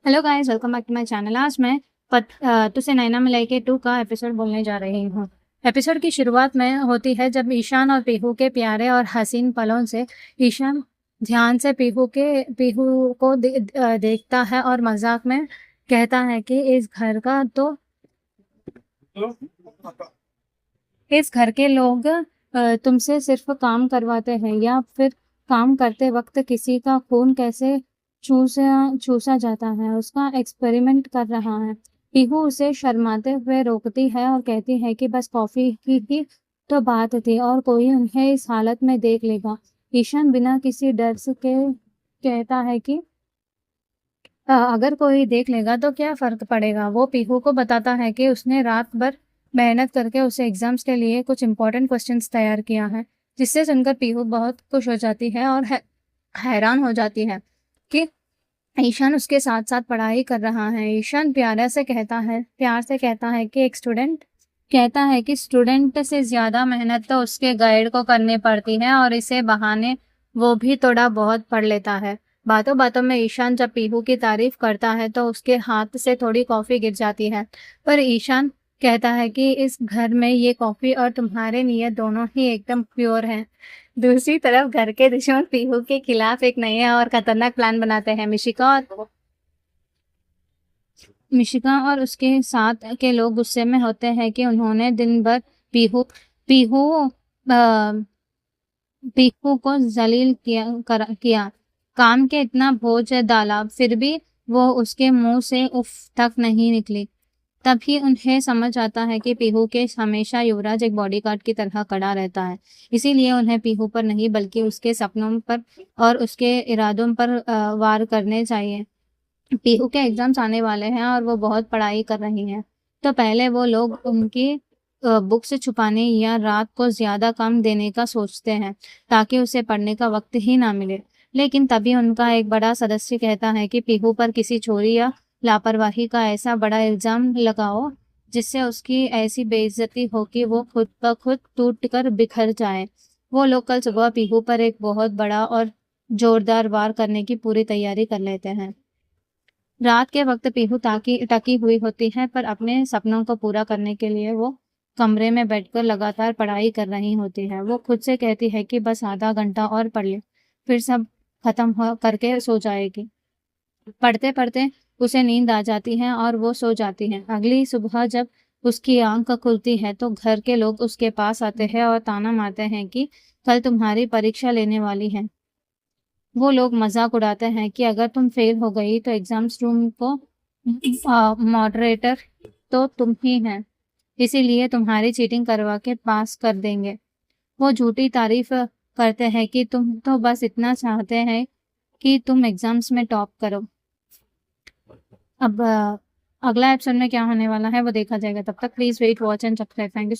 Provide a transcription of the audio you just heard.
Hello guys, welcome back to my channel. आज मैं तुझसे नैना मिलाई के 2 का एपिसोड बोलने जा रही हूँ। एपिसोड की शुरुआत में होती है जब ईशान और पीहू के प्यारे और हसीन पलों से ईशान ध्यान से पीहू को देखता है और मजाक में कहता है कि इस घर के लोग तुमसे सिर्फ काम करवाते हैं या फिर काम करते वक्त किसी का खून कैसे चूसा जाता है उसका एक्सपेरिमेंट कर रहा है। पीहू उसे शर्माते हुए रोकती है और कहती है कि बस कॉफी की ही तो बात थी और कोई उन्हें इस हालत में देख लेगा। ईशान बिना किसी डर से के कहता है कि अगर कोई देख लेगा तो क्या फर्क पड़ेगा। वो पीहू को बताता है कि उसने रात भर मेहनत करके उसे एग्जाम्स के लिए कुछ इंपॉर्टेंट क्वेश्चंस तैयार किया है, जिससे सुनकर पीहू बहुत खुश हो जाती है और हैरान हो जाती है कि ईशान उसके साथ साथ पढ़ाई कर रहा है। ईशान प्यार से कहता है कि स्टूडेंट से ज्यादा मेहनत तो उसके गाइड को करनी पड़ती है और इसे बहाने वो भी थोड़ा बहुत पढ़ लेता है। बातों बातों में ईशान जब पीहू की तारीफ करता है तो उसके हाथ से थोड़ी कॉफी गिर जाती है, पर ईशान कहता है कि इस घर में ये कॉफी और तुम्हारे नियत दोनों ही एकदम प्योर हैं। दूसरी तरफ घर के दुश्मन पीहू के खिलाफ एक नया और खतरनाक प्लान बनाते हैं। मिशिका और उसके साथ के लोग गुस्से में होते हैं कि उन्होंने दिन भर पीहू पीहू अ, पीहू को जलील किया। काम के इतना बोझ डाला, फिर भी वो उसके मुंह से उफ तक नहीं निकली। तभी उन्हें समझ आता है कि पीहू के हमेशा युवराज एक बॉडीगार्ड की तरह खड़ा रहता है, इसीलिए उन्हें पीहू पर नहीं बल्कि उसके सपनों पर और उसके इरादों पर वार करने चाहिए। पीहू के एग्जाम्स आने वाले हैं और वो बहुत पढ़ाई कर रही हैं, तो पहले वो लोग उनकी बुक से छुपाने या रात को ज्यादा काम देने का सोचते हैं ताकि उसे पढ़ने का वक्त ही ना मिले। लेकिन तभी उनका एक बड़ा सदस्य कहता है कि पीहू पर किसी चोरी या लापरवाही का ऐसा बड़ा इल्जाम लगाओ जिससे उसकी ऐसी बेइज्जती हो कि वो खुद ब खुद टूट कर बिखर जाए। वो लोग कल सुबह पीहू पर एक बहुत बड़ा और जोरदार वार करने की पूरी तैयारी कर लेते हैं। रात के वक्त पीहू टकी हुई होती है, पर अपने सपनों को पूरा करने के लिए वो कमरे में बैठकर लगातार पढ़ाई कर रही होती है। वो खुद से कहती है कि बस आधा घंटा और पढ़ ले, फिर सब खत्म हो करके सो जाएगी। पढ़ते पढ़ते उसे नींद आ जाती है और वो सो जाती है। अगली सुबह जब उसकी आंख खुलती है तो घर के लोग उसके पास आते हैं और ताना मारते हैं कि कल तुम्हारी परीक्षा लेने वाली है। वो लोग मजाक उड़ाते हैं कि अगर तुम फेल हो गई तो एग्जाम्स रूम को मॉडरेटर तो तुम ही हैं, इसीलिए तुम्हारी चीटिंग करवा के पास कर देंगे। वो झूठी तारीफ करते हैं कि तुम तो बस इतना चाहते हैं कि तुम एग्जाम्स में टॉप करो। अब अगला एपिसोड में क्या होने वाला है वो देखा जाएगा। तब तक please wait, watch and subscribe. Thank you.